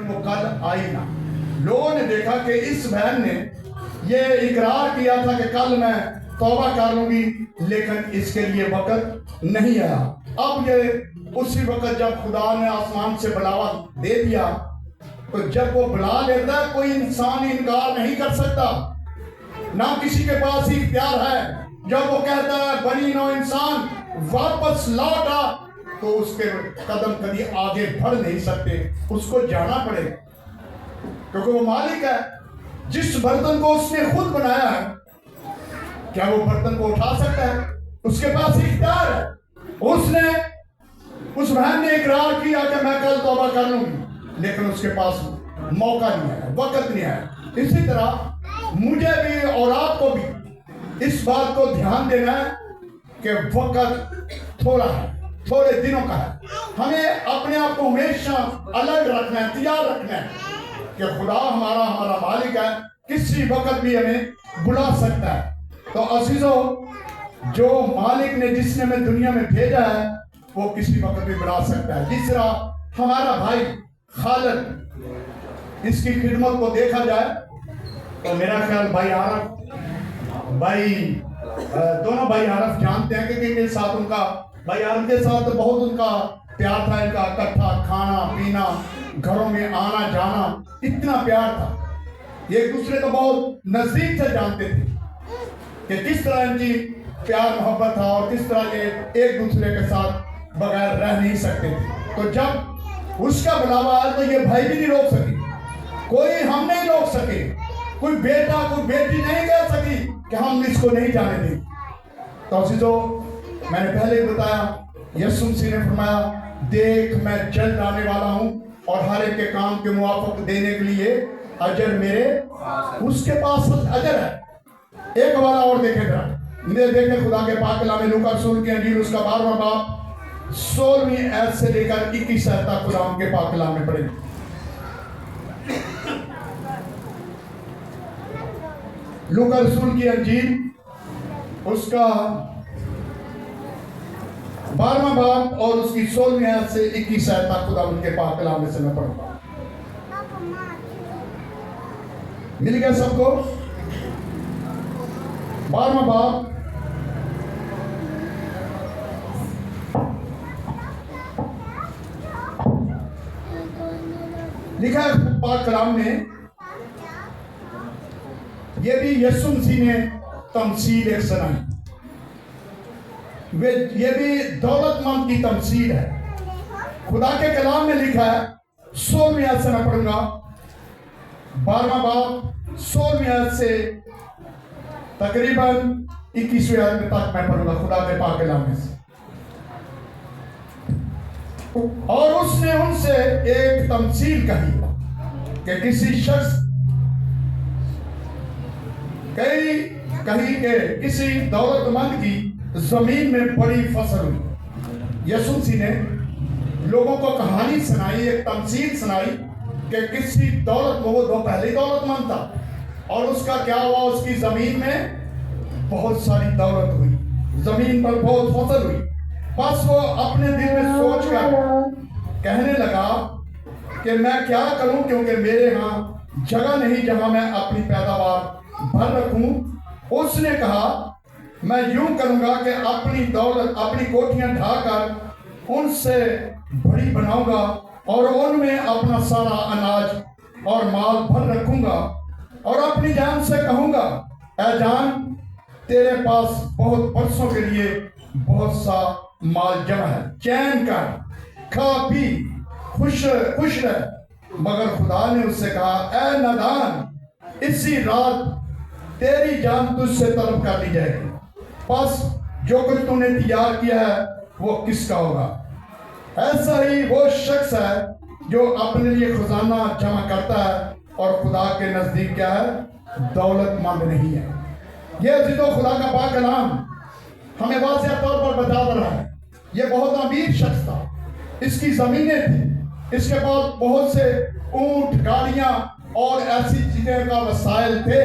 وہ کل آئی نہ. لوگوں نے دیکھا کہ اس بہن نے یہ اقرار کیا تھا کہ کل میں توبہ کر لوں گی، لیکن اس کے لیے وقت نہیں آیا. اب یہ اسی وقت جب خدا نے آسمان سے بلاوا دے دیا، تو جب وہ بلا لیتا ہے کوئی انسان انکار نہیں کر سکتا، نہ کسی کے پاس ہی اختیار ہے. جب وہ کہتا ہے بنی نو انسان واپس لوٹ آ، تو اس کے قدم کبھی آگے بڑھ نہیں سکتے، اس کو جانا پڑے، کیونکہ وہ مالک ہے. جس برتن کو اس نے خود بنایا ہے، کیا وہ برتن کو اٹھا سکتا ہے؟ اس کے پاس اختیار ہے. اس بہن نے اقرار کیا کہ میں کل توبہ کر لوں گی، لیکن اس کے پاس موقع نہیں ہے، وقت نہیں ہے. اسی طرح مجھے بھی اور آپ کو بھی اس بات کو دھیان دینا ہے کہ وقت تھوڑا ہے، تھوڑے دنوں کا ہے. ہمیں اپنے آپ کو ہمیشہ الرٹ رکھنا ہے، تیار رکھنا ہے کہ خدا ہمارا مالک ہے، کسی وقت بھی ہمیں بلا سکتا ہے. تو عزیزو، جو مالک نے جس نے ہمیں دنیا میں بھیجا ہے وہ کسی وقت بھی بلا سکتا ہے. جس طرح ہمارا بھائی خالد، اس کی خدمت کو دیکھا جائے تو میرا خیال بھائی عارف، دونوں بھائی عارف جانتے ہیں کہ کے ساتھ ان کا، بھائی عارف کے ساتھ بہت ان کا پیار تھا. ان کا اکٹھا کھانا پینا، گھروں میں آنا جانا، اتنا پیار تھا. یہ ایک دوسرے کو بہت نزدیک سے جانتے تھے کہ کس طرح ان کی پیار محبت تھا اور کس طرح یہ ایک دوسرے کے ساتھ بغیر رہ نہیں سکتے تھے. تو جب اس کا بلاوا آیا تو یہ بھائی بھی نہیں روک سکی، کوئی ہم نہیں روک سکے، کوئی بیٹا کوئی بیٹی نہیں کہہ سکی کہ ہم اس کو نہیں جانے دیں. تو عزیزو، میں نے پہلے بتایا، یسوع مسیح نے فرمایا دیکھ میں جلد آنے والا ہوں اور ہر ایک کے کام کے موافق دینے کے لیے اجر میرے اس کے پاس اجر ہے. ایک حوالہ اور دیکھیں ذرا، دیکھیں خدا کے پاک کلام میں لوکا رسول کی انجیل اس کا 12واں باب 16ویں آیت سے لے کر 21 آیت تک خدا کے پاک کلام میں پڑھیں. لوکا رسول کی انجیل اس کا 12واں باب اور اس کی 16ویں آیت سے 21 آیت تک خدا ان کے پاک کلام میں سے میں پڑھوں. مل گیا سب کو؟ 12واں باب لکھا ہے پاک کلام میں. یہ بھی یسوع مسیح نے تمثیل ایک سنائی، یہ بھی دولت مند کی تمثیل ہے. خدا کے کلام میں لکھا ہے، 16ویں آیت سے میں پڑھوں گا، 12واں باب 16ویں آیت سے تقریباً 21ویں آیت تک میں پڑھوں گا خدا کے پاک کلام میں سے. اور اس نے ان سے ایک تمثیل کہی کہ کسی شخص کہی کہ کسی دولت مند کی زمین میں بڑی فصل ہوئی. یسوع مسیح نے لوگوں کو کہانی سنائی، ایک تمثیل سنائی کہ کسی دولت کو، وہ پہلے دولت مند تھا اور اس کا کیا ہوا، اس کی زمین میں بہت ساری دولت ہوئی، زمین پر بہت فصل ہوئی. بس وہ اپنے دل میں سوچ کر کہنے لگا کہ میں کیا کروں، کیونکہ میرے ہاں جگہ نہیں جہاں میں اپنی پیداوار بھر رکھوں. اس نے کہا میں یوں کروں گا کہ اپنی دولت، اپنی کوٹھیاں ڈھا کر ان سے بڑی بناؤں گا اور ان میں اپنا سارا اناج اور مال بھر رکھوں گا اور اپنی جان سے کہوں گا اے جان، تیرے پاس بہت برسوں کے لیے بہت سا مال جمع ہے، چین کر، کھا پی، خوش رہ. مگر خدا نے اس سے کہا اے نادان، اسی رات تیری جان تجھ سے طلب کر لی جائے گی، بس جو کچھ تو نے تیار کیا ہے وہ کس کا ہوگا؟ ایسا ہی وہ شخص ہے جو اپنے لیے خزانہ جمع کرتا ہے اور خدا کے نزدیک کیا ہے؟ دولت مند نہیں ہے. یہ عزیزو خدا کا پاک کلام ہمیں واضح طور پر بتا رہا ہے. یہ بہت امیر شخص تھا، اس کی زمینیں تھیں، اس کے پاس بہت سے اونٹ، گاڑیاں اور ایسی چیزیں کا وسائل تھے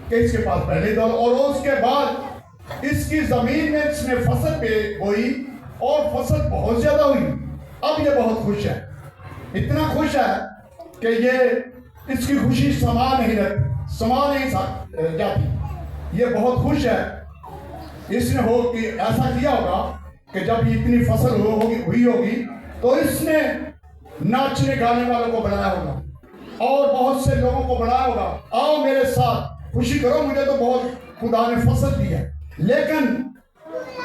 کہ اس کے پاس پہلے دور، اور اس کے بعد اس کی زمین میں اس نے فصل پہ ہوئی اور فصل بہت زیادہ ہوئی. اب یہ بہت خوش ہے، اتنا خوش ہے کہ یہ اس کی خوشی سما نہیں جاتی. یہ بہت خوش ہے. اس نے کہ ایسا کیا ہوگا کہ جب اتنی فصل ہوئی ہوگی تو اس نے ناچنے گانے والوں کو بنایا ہوگا اور بہت سے لوگوں کو بنایا ہوگا, آؤ میرے ساتھ خوشی کرو, مجھے تو بہت خدا نے فصل دی ہے. لیکن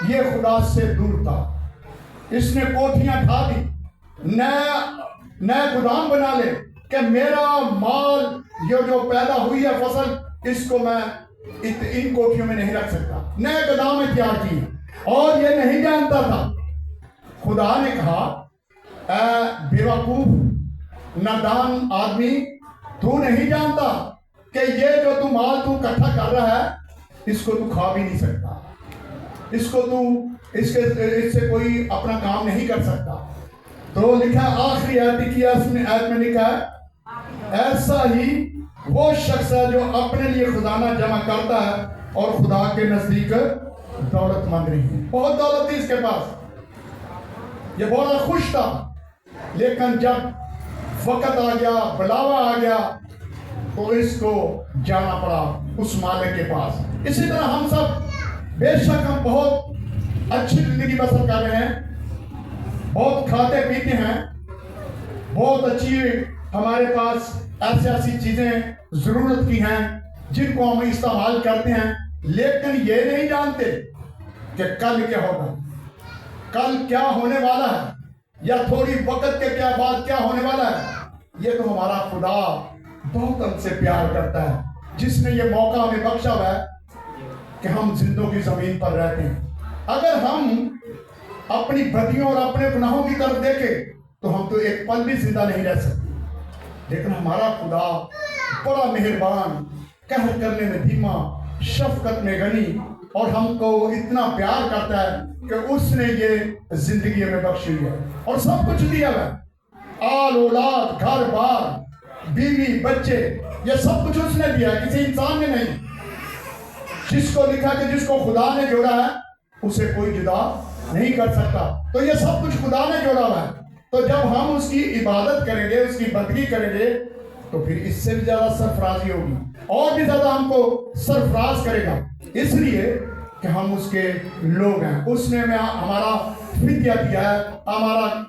یہ خدا سے دور تھا. اس نے کوٹھیاں ڈھا دی, نئے گودام بنا لے کہ میرا مال یہ جو پیدا ہوئی ہے فصل, اس کو میں ان کوٹھیوں میں نہیں رکھ سکتا. نئے گودام تیار کیے اور یہ نہیں جانتا تھا. خدا نے کہا اے بیوقوف نادان آدمی, تو نہیں جانتا کہ یہ جو مال تو اکٹھا کر رہا ہے اس کو تو کھا بھی نہیں سکتا, اس سے کوئی اپنا کام نہیں کر سکتا. تو لکھا آخری آیت میں لکھا ہے ایسا ہی وہ شخص ہے جو اپنے لیے خزانہ جمع کرتا ہے اور خدا کے نزدیک دولت مند نہیں ہے. بہت دولت تھی اس کے پاس, یہ بہت خوش تھا, لیکن جب وقت آ گیا, بلاوا آ گیا تو اس کو جانا پڑا اس مالک کے پاس. اسی طرح ہم سب بے شک ہم بہت اچھی زندگی بسر کر رہے ہیں, بہت کھاتے پیتے ہیں, بہت اچھی ہمارے پاس ایسی چیزیں ضرورت کی ہیں جن کو ہم استعمال کرتے ہیں, لیکن یہ نہیں جانتے کہ کل کیا ہوگا, کل کیا ہونے والا ہے, یا تھوڑی وقت کے بعد کیا ہونے والا ہے. یہ تو ہمارا خدا بہت ہم سے پیار کرتا ہے, جس نے یہ موقع ہمیں بخشا ہوا ہے کہ ہم زندوں کی زمین پر رہتے ہیں. اگر ہم اپنی بدیوں اور اپنے گناہوں کی طرف دیکھیں تو ہم تو ایک پل بھی زندہ نہیں رہ سکتے, لیکن ہمارا خدا بڑا مہربان, قہر کرنے میں دھیما, شفقت میں غنی, اور ہم کو اتنا پیار کرتا ہے کہ اس نے یہ زندگی میں بخشی ہے اور سب کچھ دیا ہے, آل اولاد, گھر بار, بیوی, بچے, یہ سب کچھ اس نے دیا ہے, کسی انسان نے نہیں. جس کو لکھا کہ جس کو خدا نے جوڑا ہے اسے کوئی جدا نہیں کر سکتا. تو یہ سب کچھ خدا نے جوڑا ہوا ہے. تو جب ہم اس کی عبادت کریں گے, اس کی بندگی کریں گے, تو پھر اس سے بھی زیادہ سرفرازی ہوگی, اور بھی زیادہ ہم کو سرفراز کرے گا, اس لیے کہ ہم اس کے لوگ ہیں. اس نے ہمارا فدیہ دیا ہے,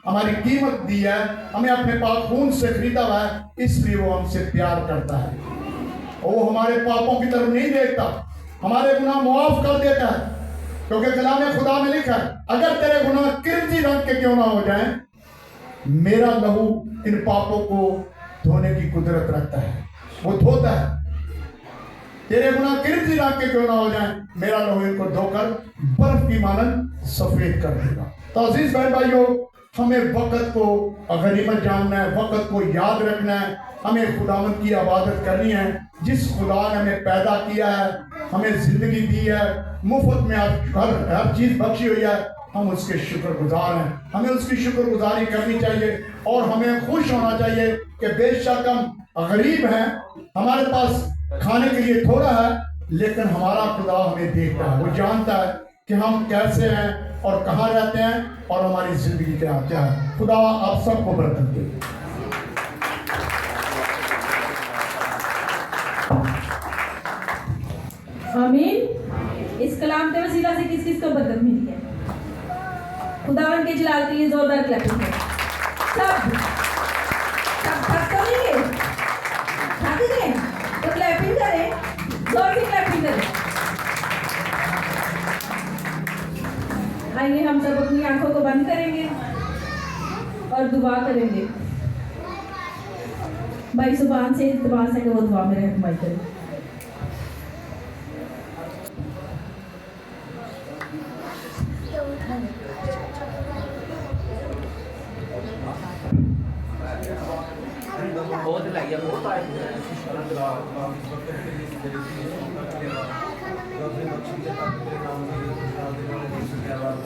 ہماری قیمت دی ہے, ہمیں اپنے پاک خون سے خریدا ہوا ہے, اس لیے وہ ہم سے پیار کرتا ہے. وہ ہمارے پاپوں کی طرف نہیں دیکھتا, ہمارے گناہ معاف کر دیتا ہے, کیونکہ کلام خدا میں لکھا ہے اگر تیرے گناہ کرنجی رنگ کے کیوں نہ ہو جائیں, میرا لہو ان پاپوں کو دھونے کی قدرت رکھتا ہے, وہ دھوتا ہے. تیرے گناہ کرنجی رنگ کے کیوں نہ ہو جائیں, میرا لہو ان کو دھو کر برف کی مانند سفید کر دے گا. تو عزیز بہن بھائیو, ہمیں وقت کو غنیمت جاننا ہے, وقت کو یاد رکھنا ہے, ہمیں خداوند کی عبادت کرنی ہے. جس خدا نے ہمیں پیدا کیا ہے, ہمیں زندگی دی ہے, مفت میں ہر چیز بخشی ہوئی ہے, ہم اس کے شکر گزار ہیں. ہمیں اس کی شکر گزاری کرنی چاہیے اور ہمیں خوش ہونا چاہیے کہ بے شک ہم غریب ہیں, ہمارے پاس کھانے کے لیے تھوڑا ہے, لیکن ہمارا خدا ہمیں دیکھتا ہے, وہ جانتا ہے کہ ہم کیسے ہیں اور کہاں رہتے ہیں اور ہماری زندگی کیا ہے. خدا آپ سب کو برکت دے. آمین. اس کلام کے وسیلہ سے کس کس کو برکت ملی ہے؟ خداوند کے جلال کے لیے زوردار کلیپنگ ہے. سب تھک تو نہیں گئے, تھک گئے تو کلیپنگ کریں, زور سے کلیپنگ کریں. آئیے ہم سب اپنی آنکھوں کو بند کریں گے اور دعا کریں گے. بھائی زبان سے التماس ہے کہ وہ دعا میں رہنمائی کریں.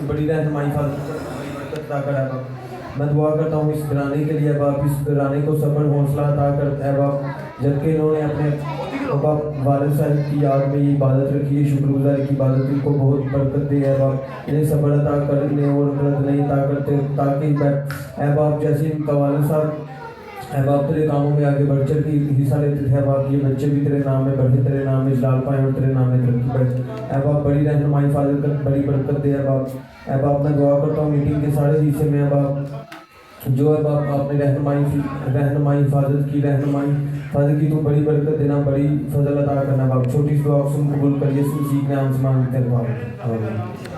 بڑی رہنمائی عطا کر اے باپ. میں دعا کرتا ہوں اس گھرانے کے لیے باپ, اس گھرانے کو صبر حوصلہ عطا کر اے باپ, جبکہ انہوں نے اپنے باپ والد صاحب کی یاد میں یہ عبادت رکھی ہے, شکر گزاری کی عبادت, ان کو بہت برکت دے اے باپ. انہیں صبر عطا کر, انہیں اور غلط نہیں عطا کرتے, تاکہ اے باپ جیسے ان کا والد صاحب اے باپ تیرے کاموں میں آگے بڑھ چڑھ کے حصہ لیتے تھے، اے باپ یہ بچے بھی تیرے نام میں بڑھے، تیرے نام میں جلال پائیں اور تیرے نام میں ترقی پائیں۔ اے باپ بڑی رہنمائی حفاظت کر، بڑی برکت دے اے باپ۔ اے باپ میں دعا کرتا ہوں میٹنگ کے سارے حصے میں اے باپ جو ہے باپ آپ نے رہنمائی حفاظت کی تو بڑی برکت دینا، بڑی فضل عطا کرنا باپ۔ چھوٹی سی دعا سن قبول کر، یسوع مسیح کے نام سے مانگتے ہیں باپ، آمین۔